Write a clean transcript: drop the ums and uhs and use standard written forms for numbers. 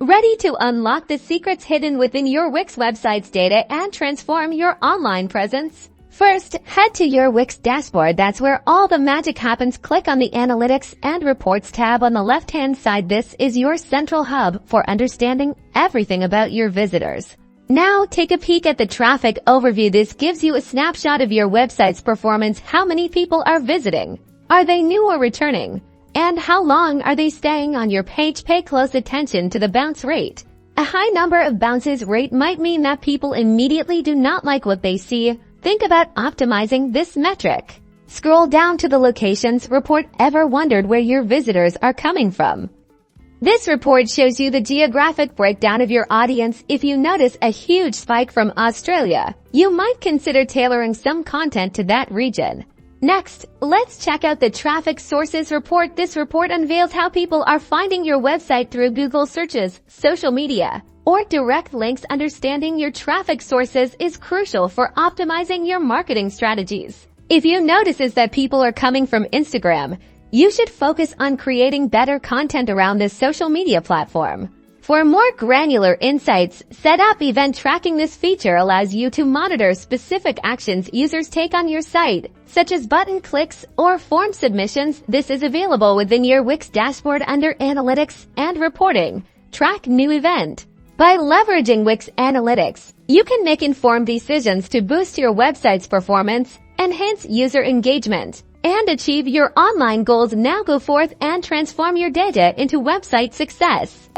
Ready to unlock the secrets hidden within your Wix website's data and transform your online presence? First, head to your Wix dashboard. That's where all the magic happens. Click on the Analytics and Reports tab on the left-hand side. This is your central hub for understanding everything about your visitors. Now, take a peek at the traffic overview. This gives you a snapshot of your website's performance. How many people are visiting? Are they new or returning? And how long are they staying on your page? Pay close attention to the bounce rate. A high number of bounces rate might mean that people immediately do not like what they see. Think about optimizing this metric. Scroll down to the locations report. Ever wondered where your visitors are coming from? This report shows you the geographic breakdown of your audience. If you notice a huge spike from Australia, you might consider tailoring some content to that region. Next, let's check out the Traffic Sources Report. This report unveils how people are finding your website through Google searches, social media, or direct links. Understanding your traffic sources is crucial for optimizing your marketing strategies. If you notice that people are coming from Instagram, you should focus on creating better content around this social media platform. For more granular insights, set up event tracking. This feature allows you to monitor specific actions users take on your site, such as button clicks or form submissions. This is available within your Wix dashboard under Analytics and Reporting. Track new event. By leveraging Wix Analytics, you can make informed decisions to boost your website's performance, enhance user engagement, and achieve your online goals. Now go forth and transform your data into website success.